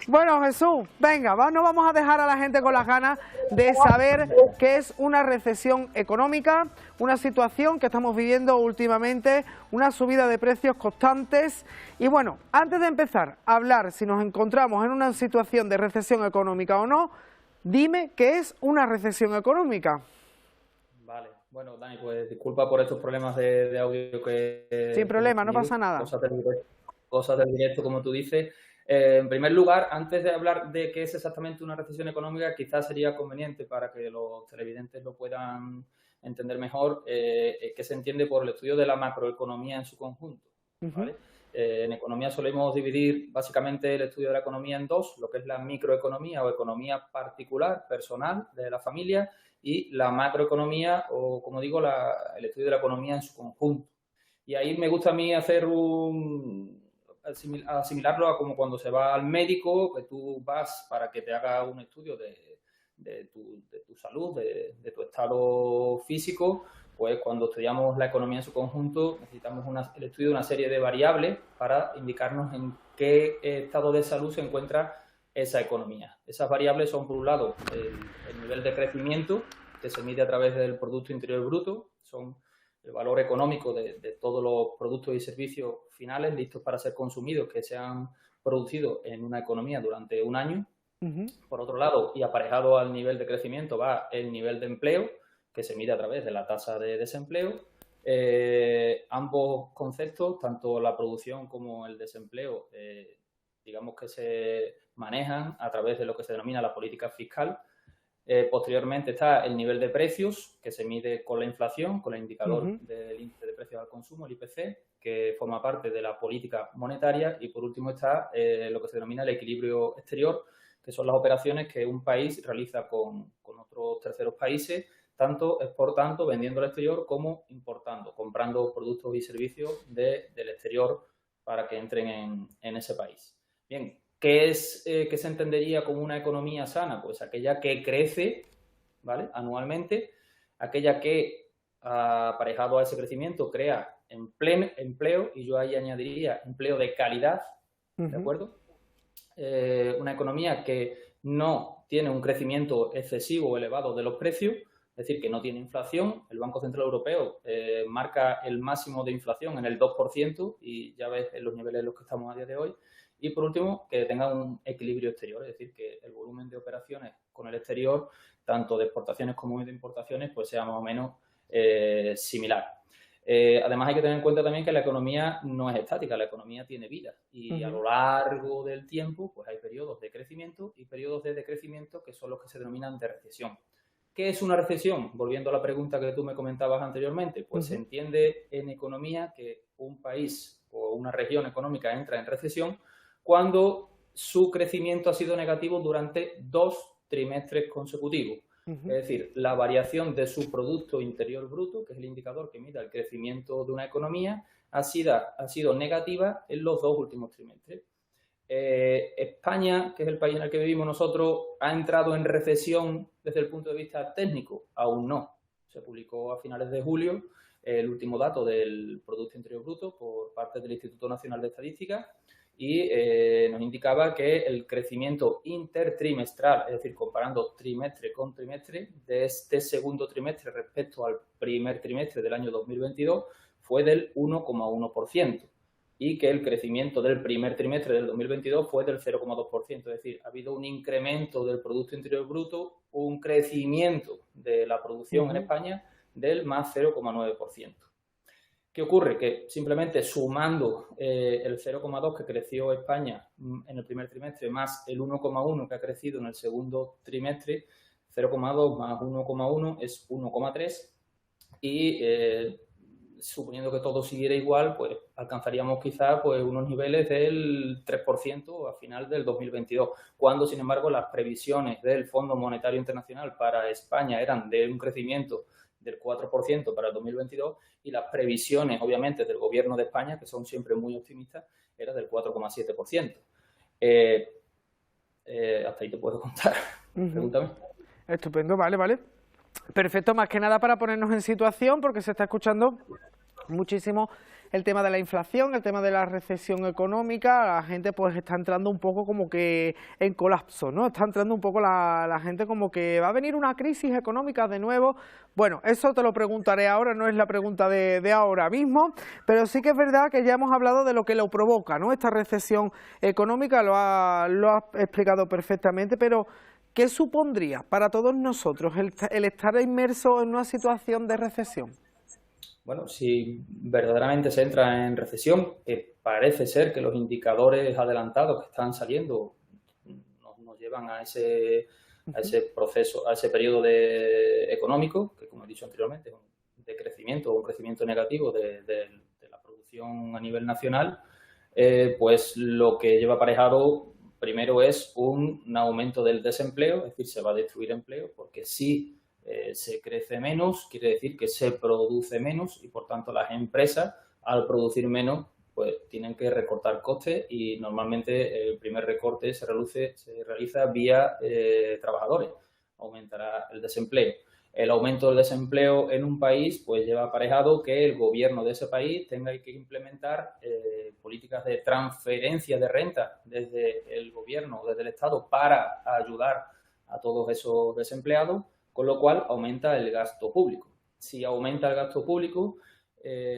Bueno, Jesús, venga, no vamos a dejar a la gente con las ganas de saber qué es una recesión económica, una situación que estamos viviendo últimamente, una subida de precios constantes. Y bueno, antes de empezar a hablar si nos encontramos en una situación de recesión económica o no, dime qué es una recesión económica. Vale, bueno, Dani, pues disculpa por estos problemas de audio que Sin hemos problema, no tenido, pasa nada. cosas del directo, como tú dices. En primer lugar, antes de hablar de qué es exactamente una recesión económica, quizás sería conveniente para que los televidentes lo puedan entender mejor, que se entiende por el estudio de la macroeconomía en su conjunto, ¿vale? En economía solemos dividir básicamente el estudio de la economía en dos, lo que es la microeconomía o economía particular, personal, de la familia, y la macroeconomía o, como digo, el estudio de la economía en su conjunto. Y ahí me gusta a mí hacer asimilarlo a como cuando se va al médico, que tú vas para que te haga un estudio de tu salud, de tu estado físico. Pues cuando estudiamos la economía en su conjunto necesitamos el estudio de una serie de variables para indicarnos en qué estado de salud se encuentra esa economía. Esas variables son, por un lado, el nivel de crecimiento, que se mide a través del Producto Interior Bruto, son el valor económico de todos los productos y servicios finales listos para ser consumidos que se han producido en una economía durante un año. Por otro lado, y aparejado al nivel de crecimiento, va el nivel de empleo, que se mide a través de la tasa de desempleo. Ambos conceptos, tanto la producción como el desempleo, digamos que se manejan a través de lo que se denomina la política fiscal. Posteriormente está el nivel de precios, que se mide con la inflación, con el indicador del índice de precios al consumo, el IPC, que forma parte de la política monetaria. Y por último está lo que se denomina el equilibrio exterior, que son las operaciones que un país realiza con otros terceros países, tanto exportando, vendiendo al exterior, como importando, comprando productos y servicios del exterior para que entren en ese país. Bien, ¿qué se entendería como una economía sana? Pues aquella que crece, ¿vale?, anualmente, aquella que, aparejado a ese crecimiento, crea empleo, y yo ahí añadiría empleo de calidad, ¿de acuerdo? Una economía que no tiene un crecimiento excesivo o elevado de los precios, es decir, que no tiene inflación. El Banco Central Europeo marca el máximo de inflación en el 2% y ya ves en los niveles en los que estamos a día de hoy. Y por último, que tenga un equilibrio exterior, es decir, que el volumen de operaciones con el exterior, tanto de exportaciones como de importaciones, pues sea más o menos similar. Además hay que tener en cuenta también que la economía no es estática, la economía tiene vida y a lo largo del tiempo pues hay periodos de crecimiento y periodos de decrecimiento que son los que se denominan de recesión. ¿Qué es una recesión? Volviendo a la pregunta que tú me comentabas anteriormente, pues se entiende en economía que un país o una región económica entra en recesión cuando su crecimiento ha sido negativo durante 2 trimestres consecutivos. Es decir, la variación de su Producto Interior Bruto, que es el indicador que mide el crecimiento de una economía, ha sido negativa en los 2 últimos trimestres. España, que es el país en el que vivimos nosotros, ¿ha entrado en recesión desde el punto de vista técnico? Aún no. Se publicó a finales de julio el último dato del Producto Interior Bruto por parte del Instituto Nacional de Estadística y nos indicaba que el crecimiento intertrimestral, es decir, comparando trimestre con trimestre, de este segundo trimestre respecto al primer trimestre del año 2022 fue del 1,1%. Y que el crecimiento del primer trimestre del 2022 fue del 0,2%. Es decir, ha habido un incremento del Producto Interior Bruto, un crecimiento de la producción en España del más 0,9%. ¿Qué ocurre? Que simplemente sumando el 0,2 que creció España en el primer trimestre más el 1,1 que ha crecido en el segundo trimestre, 0,2 más 1,1 es 1,3 y suponiendo que todo siguiera igual, pues alcanzaríamos quizás pues, unos niveles del 3% a final del 2022, cuando, sin embargo, las previsiones del Fondo Monetario Internacional para España eran de un crecimiento del 4% para el 2022 y las previsiones, obviamente, del Gobierno de España, que son siempre muy optimistas, eran del 4,7%. Hasta ahí te puedo contar. Pregúntame. Estupendo, vale. Perfecto, más que nada para ponernos en situación, porque se está escuchando muchísimo el tema de la inflación, el tema de la recesión económica, la gente pues está entrando un poco como que en colapso, ¿no? Está entrando un poco la gente como que va a venir una crisis económica de nuevo. Bueno, eso te lo preguntaré ahora, no es la pregunta de ahora mismo, pero sí que es verdad que ya hemos hablado de lo que lo provoca, ¿no? Esta recesión económica lo ha explicado perfectamente, pero ¿qué supondría para todos nosotros el estar inmerso en una situación de recesión? Bueno, si verdaderamente se entra en recesión, que parece ser que los indicadores adelantados que están saliendo nos llevan a ese proceso, a ese periodo económico, que como he dicho anteriormente, de crecimiento o un crecimiento negativo de la producción a nivel nacional, pues lo que lleva aparejado primero es un aumento del desempleo, es decir, se va a destruir empleo, porque si se crece menos, quiere decir que se produce menos y, por tanto, las empresas, al producir menos, pues tienen que recortar costes y normalmente el primer recorte se realiza vía trabajadores. Aumentará el desempleo. El aumento del desempleo en un país pues lleva aparejado que el gobierno de ese país tenga que implementar políticas de transferencia de renta desde el gobierno, desde el Estado, para ayudar a todos esos desempleados, con lo cual aumenta el gasto público. Si aumenta el gasto público,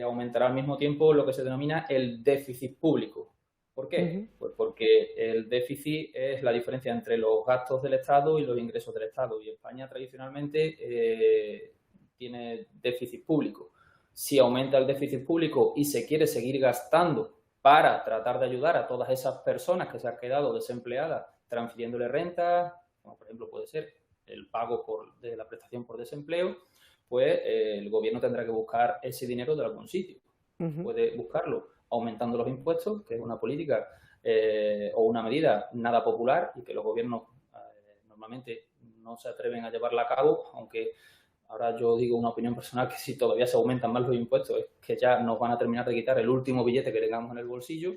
aumentará al mismo tiempo lo que se denomina el déficit público. ¿Por qué? Pues porque el déficit es la diferencia entre los gastos del Estado y los ingresos del Estado. Y España tradicionalmente tiene déficit público. Si aumenta el déficit público y se quiere seguir gastando para tratar de ayudar a todas esas personas que se han quedado desempleadas, transfiriéndole renta, como por ejemplo puede ser el pago de la prestación por desempleo, pues el gobierno tendrá que buscar ese dinero de algún sitio. Puede buscarlo aumentando los impuestos, que es una política o una medida nada popular y que los gobiernos normalmente no se atreven a llevarla a cabo, aunque ahora yo digo una opinión personal que si todavía se aumentan más los impuestos es que ya nos van a terminar de quitar el último billete que tengamos en el bolsillo.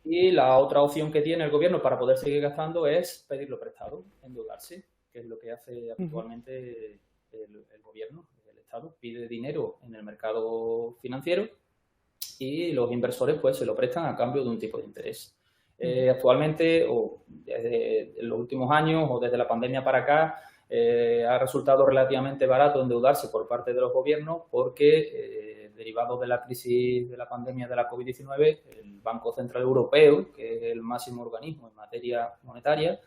Y la otra opción que tiene el gobierno para poder seguir gastando es pedirlo prestado, endeudarse, que es lo que hace habitualmente el gobierno, el Estado, pide dinero en el mercado financiero y los inversores pues se lo prestan a cambio de un tipo de interés. Actualmente, o desde los últimos años o desde la pandemia para acá, ha resultado relativamente barato endeudarse por parte de los gobiernos porque, derivado de la crisis de la pandemia de la COVID-19, el Banco Central Europeo, que es el máximo organismo en materia monetaria,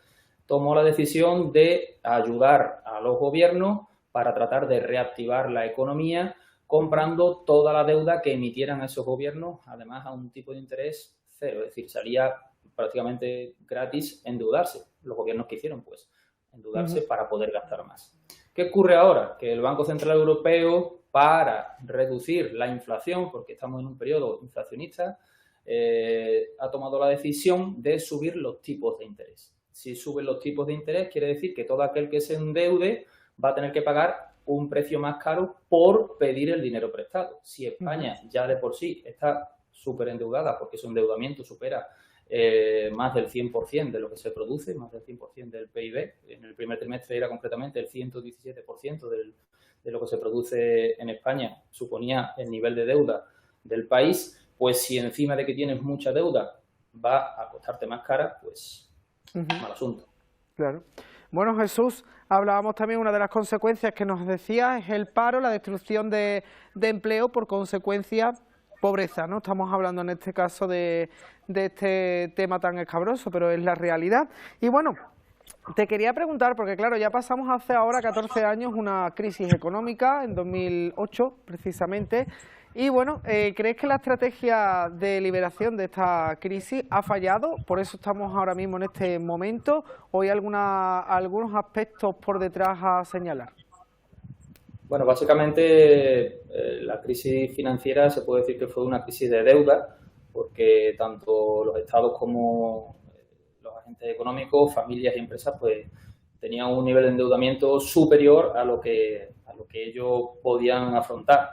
tomó la decisión de ayudar a los gobiernos para tratar de reactivar la economía comprando toda la deuda que emitieran esos gobiernos, además a un tipo de interés cero. Es decir, salía prácticamente gratis endeudarse. Los gobiernos que hicieron, pues, endeudarse para poder gastar más. ¿Qué ocurre ahora? Que el Banco Central Europeo, para reducir la inflación, porque estamos en un periodo inflacionista, ha tomado la decisión de subir los tipos de interés. Si suben los tipos de interés, quiere decir que todo aquel que se endeude va a tener que pagar un precio más caro por pedir el dinero prestado. Si España ya de por sí está súper endeudada porque su endeudamiento supera más del 100% de lo que se produce, más del 100% del PIB, en el primer trimestre era concretamente el 117% de lo que se produce en España, suponía el nivel de deuda del país, pues si encima de que tienes mucha deuda va a costarte más cara, pues mal asunto. Claro. Bueno, Jesús, hablábamos también, una de las consecuencias que nos decía es el paro, la destrucción de empleo, por consecuencia, pobreza, ¿no? Estamos hablando en este caso de este tema tan escabroso, pero es la realidad. Y bueno, te quería preguntar, porque claro, ya pasamos hace ahora 14 años una crisis económica, en 2008 precisamente, y bueno, ¿crees que la estrategia de liberación de esta crisis ha fallado? Por eso estamos ahora mismo en este momento, ¿o hay algunos aspectos por detrás a señalar? Bueno, básicamente la crisis financiera se puede decir que fue una crisis de deuda, porque tanto los estados como los agentes económicos, familias y empresas, pues tenían un nivel de endeudamiento superior a lo que ellos podían afrontar.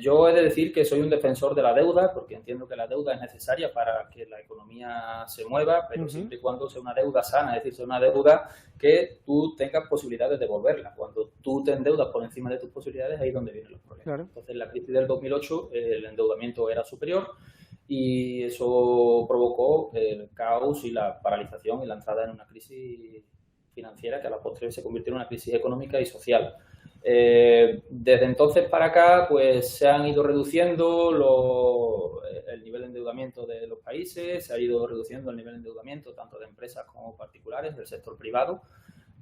Yo he de decir que soy un defensor de la deuda, porque entiendo que la deuda es necesaria para que la economía se mueva, pero siempre y cuando sea una deuda sana, es decir, sea una deuda que tú tengas posibilidades de devolverla. Cuando tú te endeudas por encima de tus posibilidades, ahí es donde vienen los problemas. Claro. Entonces, en la crisis del 2008, el endeudamiento era superior y eso provocó el caos y la paralización y la entrada en una crisis financiera que a la postre se convirtió en una crisis económica y social. Desde entonces para acá, pues se han ido reduciendo el nivel de endeudamiento de los países, se ha ido reduciendo el nivel de endeudamiento tanto de empresas como particulares, del sector privado,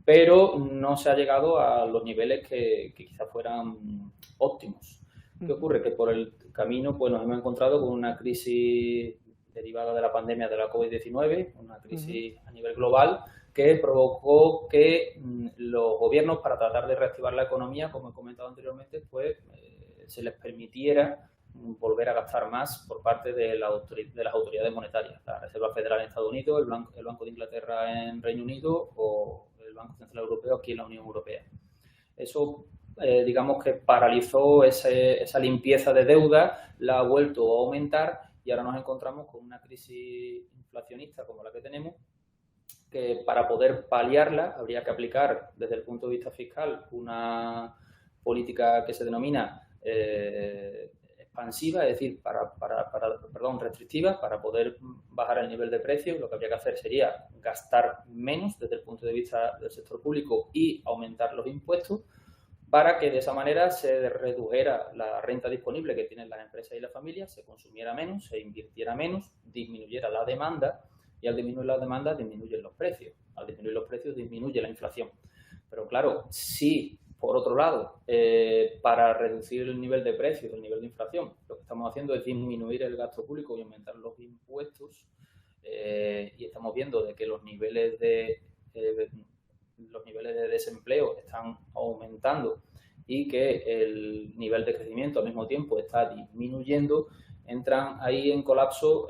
pero no se ha llegado a los niveles que quizás fueran óptimos. ¿Qué ocurre? Que por el camino pues nos hemos encontrado con una crisis derivada de la pandemia de la COVID-19, una crisis a nivel global, que provocó que los gobiernos, para tratar de reactivar la economía, como he comentado anteriormente, pues se les permitiera volver a gastar más por parte de las autoridades monetarias, la Reserva Federal en Estados Unidos, el Banco de Inglaterra en Reino Unido o el Banco Central Europeo aquí en la Unión Europea. Eso, digamos que paralizó esa limpieza de deuda, la ha vuelto a aumentar y ahora nos encontramos con una crisis inflacionista como la que tenemos, que para poder paliarla habría que aplicar desde el punto de vista fiscal una política que se denomina expansiva, es decir, restrictiva, para poder bajar el nivel de precios. Lo que habría que hacer sería gastar menos desde el punto de vista del sector público y aumentar los impuestos para que de esa manera se redujera la renta disponible que tienen las empresas y las familias, se consumiera menos, se invirtiera menos, disminuyera la demanda. Y al disminuir la demanda, disminuyen los precios. Al disminuir los precios, disminuye la inflación. Pero claro, si, por otro lado, para reducir el nivel de precios, el nivel de inflación, lo que estamos haciendo es disminuir el gasto público y aumentar los impuestos, y estamos viendo de que los niveles de desempleo están aumentando y que el nivel de crecimiento al mismo tiempo está disminuyendo, entran ahí en colapso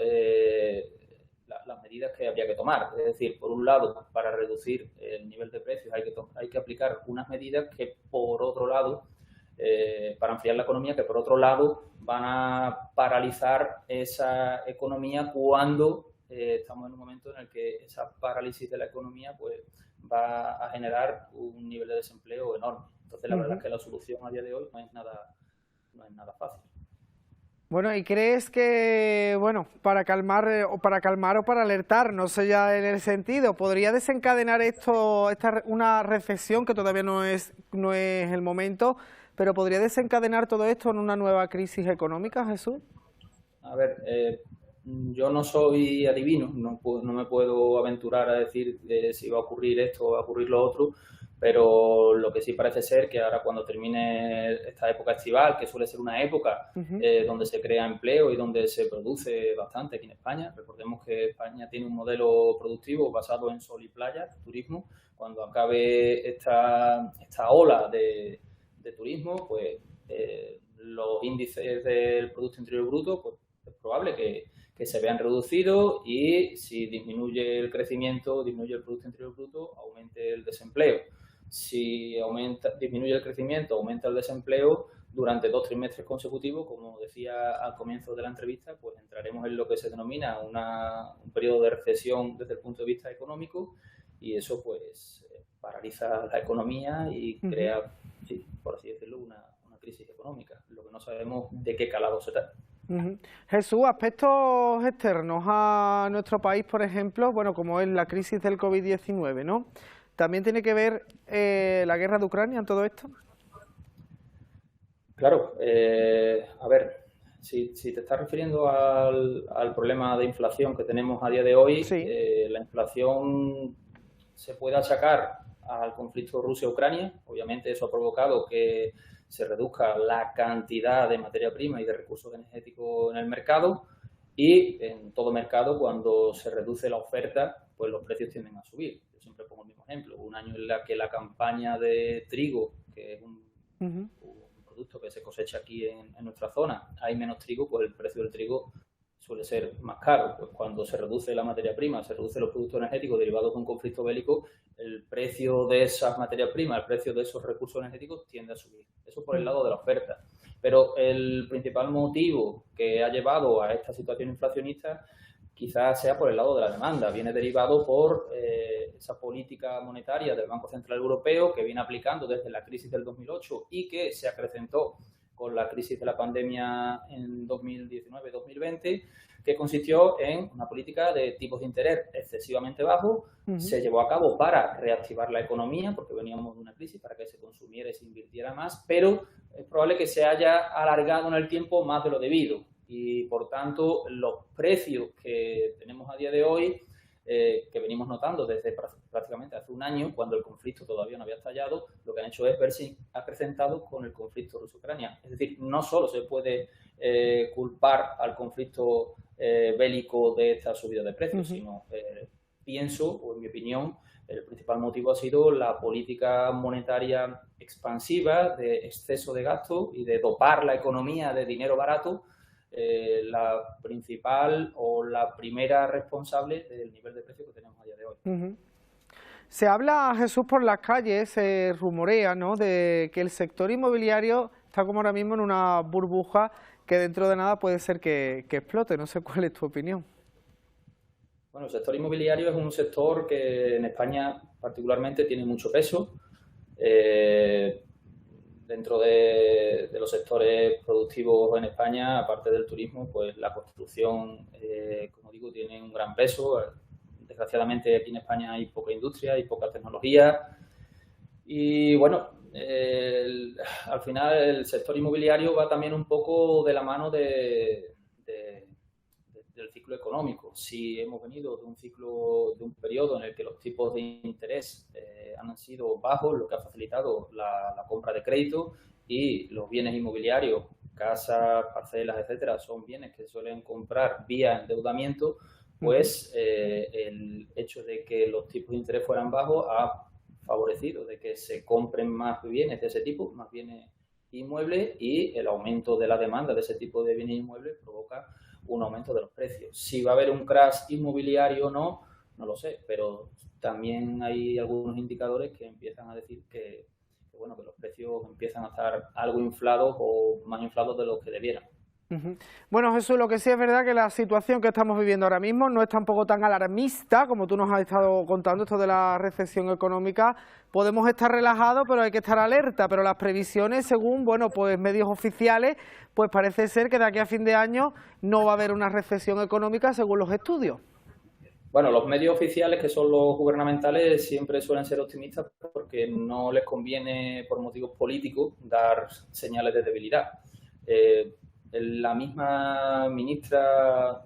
las medidas que habría que tomar. Es decir, por un lado, para reducir el nivel de precios hay que aplicar unas medidas que, por otro lado, para enfriar la economía, que por otro lado van a paralizar esa economía cuando estamos en un momento en el que esa parálisis de la economía pues va a generar un nivel de desempleo enorme. Entonces, la verdad es que la solución a día de hoy no es nada fácil. Bueno, ¿y crees que, bueno, para calmar o para alertar, no sé ya en el sentido, podría desencadenar una recesión, que todavía no es el momento, pero podría desencadenar todo esto en una nueva crisis económica, Jesús? A ver, yo no soy adivino, no me puedo aventurar a decir si va a ocurrir esto o va a ocurrir lo otro, pero lo que sí parece ser que ahora, cuando termine esta época estival, que suele ser una época donde se crea empleo y donde se produce bastante aquí en España, recordemos que España tiene un modelo productivo basado en sol y playa, turismo. Cuando acabe esta ola de turismo, pues los índices del Producto Interior Bruto, pues es probable que se vean reducidos, y si disminuye el crecimiento, disminuye el Producto Interior Bruto, aumente el desempleo. Si disminuye el crecimiento, aumenta el desempleo, durante 2 trimestres consecutivos, como decía al comienzo de la entrevista, pues entraremos en lo que se denomina un periodo de recesión desde el punto de vista económico, y eso pues paraliza la economía y crea, sí, por así decirlo, una crisis económica. Lo que no sabemos de qué calado se trata. Jesús, aspectos externos a nuestro país, por ejemplo, bueno, como es la crisis del COVID-19, ¿no? ¿También tiene que ver la guerra de Ucrania en todo esto? Claro, a ver, si te estás refiriendo al problema de inflación que tenemos a día de hoy, sí. La inflación se puede achacar al conflicto Rusia-Ucrania. Obviamente eso ha provocado que se reduzca la cantidad de materia prima y de recursos energéticos en el mercado, y en todo mercado, cuando se reduce la oferta, pues los precios tienden a subir. Yo siempre pongo el mismo ejemplo: un año en el que la campaña de trigo, que es un producto que se cosecha aquí en nuestra zona, hay menos trigo, pues el precio del trigo suele ser más caro. Pues cuando se reduce la materia prima, se reducen los productos energéticos derivados de un conflicto bélico, el precio de esas materias primas, el precio de esos recursos energéticos tiende a subir. Eso por el lado de la oferta. Pero el principal motivo que ha llevado a esta situación inflacionista quizás sea por el lado de la demanda. Viene derivado por esa política monetaria del Banco Central Europeo que viene aplicando desde la crisis del 2008 y que se acrecentó con la crisis de la pandemia en 2019-2020, que consistió en una política de tipos de interés excesivamente bajos. Se llevó a cabo para reactivar la economía, porque veníamos de una crisis, para que se consumiera y se invirtiera más, pero es probable que se haya alargado en el tiempo más de lo debido. Y, por tanto, los precios que tenemos a día de hoy, que venimos notando desde prácticamente hace un año, cuando el conflicto todavía no había estallado, lo que han hecho es verse acrecentados con el conflicto ruso-ucrania. Es decir, no solo se puede culpar al conflicto bélico de esta subida de precios, sino pienso, o en mi opinión, el principal motivo ha sido la política monetaria expansiva de exceso de gasto y de dopar la economía de dinero barato, la principal o la primera responsable del nivel de precio que tenemos a día de hoy. Se habla, Jesús, por las calles, se rumorea, ¿no?, de que el sector inmobiliario está como ahora mismo en una burbuja que dentro de nada puede ser que explote. No sé cuál es tu opinión. Bueno, el sector inmobiliario es un sector que en España particularmente tiene mucho peso. Dentro de los sectores productivos en España, aparte del turismo, pues la construcción, como digo, tiene un gran peso. Desgraciadamente aquí en España hay poca industria, hay poca tecnología y bueno, al final el sector inmobiliario va también un poco de la mano del ciclo económico. Si hemos venido de un periodo en el que los tipos de interés han sido bajos, lo que ha facilitado la compra de crédito, y los bienes inmobiliarios, casas, parcelas, etcétera, son bienes que suelen comprar vía endeudamiento, pues el hecho de que los tipos de interés fueran bajos ha favorecido de que se compren más bienes de ese tipo, más bienes inmuebles, y el aumento de la demanda de ese tipo de bienes inmuebles provoca un aumento de los precios. Si va a haber un crash inmobiliario o no, no lo sé, pero también hay algunos indicadores que empiezan a decir que los precios empiezan a estar algo inflados o más inflados de lo que debieran. Bueno, Jesús, lo que sí es verdad que la situación que estamos viviendo ahora mismo no es tampoco tan alarmista como tú nos has estado contando, esto de la recesión económica. Podemos estar relajados, pero hay que estar alerta, pero las previsiones, según pues medios oficiales, pues parece ser que de aquí a fin de año no va a haber una recesión económica según los estudios. Bueno, los medios oficiales, que son los gubernamentales, siempre suelen ser optimistas porque no les conviene, por motivos políticos, dar señales de debilidad. La misma ministra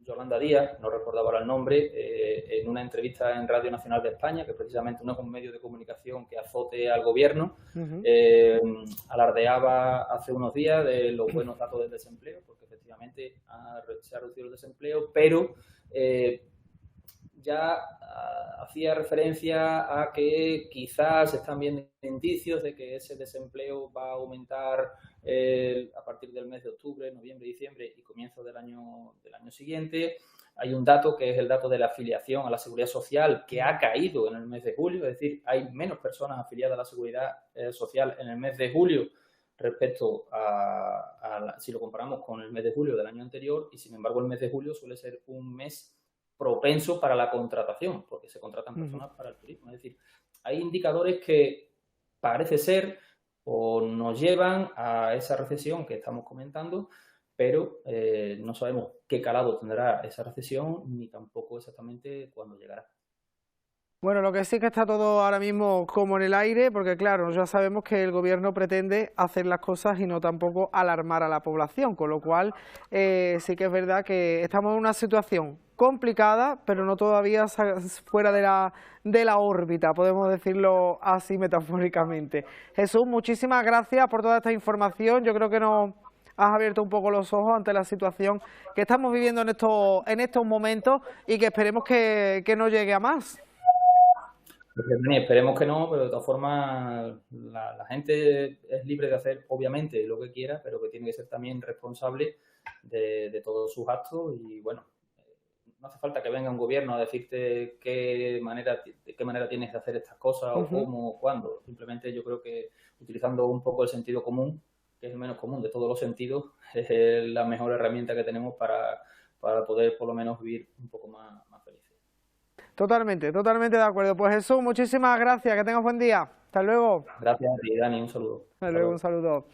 Yolanda Díaz, no recuerdo ahora el nombre, en una entrevista en Radio Nacional de España, que precisamente no es un medio de comunicación que azote al gobierno, alardeaba hace unos días de los buenos datos del desempleo, porque efectivamente se ha reducido el desempleo, pero ya hacía referencia a que quizás están viendo indicios de que ese desempleo va a aumentar a partir del mes de octubre, noviembre, diciembre y comienzo del año siguiente. Hay un dato que es el dato de la afiliación a la Seguridad Social, que ha caído en el mes de julio, es decir, hay menos personas afiliadas a la Seguridad Social en el mes de julio respecto si lo comparamos con el mes de julio del año anterior, y sin embargo el mes de julio suele ser un mes propenso para la contratación, porque se contratan personas para el turismo. Es decir, hay indicadores que parece ser o nos llevan a esa recesión que estamos comentando, pero no sabemos qué calado tendrá esa recesión ni tampoco exactamente cuándo llegará. Bueno, lo que sí que está todo ahora mismo como en el aire, porque claro, ya sabemos que el gobierno pretende hacer las cosas y no tampoco alarmar a la población, con lo cual sí que es verdad que estamos en una situación complicada, pero no todavía fuera de la órbita, podemos decirlo así metafóricamente. Jesús, muchísimas gracias por toda esta información. Yo creo que nos has abierto un poco los ojos ante la situación que estamos viviendo en estos momentos y que esperemos que no llegue a más. Esperemos que no, pero de todas formas la gente es libre de hacer obviamente lo que quiera, pero que tiene que ser también responsable de todos sus actos. Y bueno, no hace falta que venga un gobierno a decirte de qué manera tienes que hacer estas cosas o cómo o cuándo. Simplemente yo creo que utilizando un poco el sentido común que es el menos común de todos los sentidos, es la mejor herramienta que tenemos para poder por lo menos vivir un poco más felices. Totalmente, totalmente de acuerdo. Pues Jesús, muchísimas gracias, que tengas buen día. Hasta luego. Gracias a ti, Dani, un saludo. Hasta luego, un saludo.